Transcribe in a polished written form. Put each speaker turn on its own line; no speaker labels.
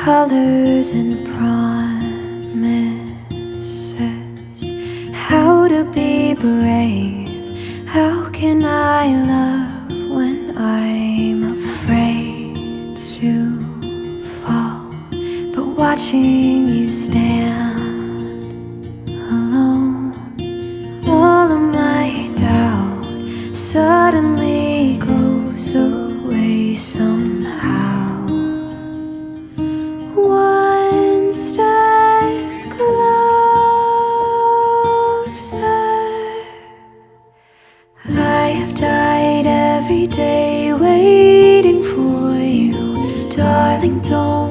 colors and promises. How to be brave, how can I love when I'm afraid to fall? But watching you stand alone, all of my doubt suddenly goes away somehow. One step closer. I have died every day waiting for you, darling, don't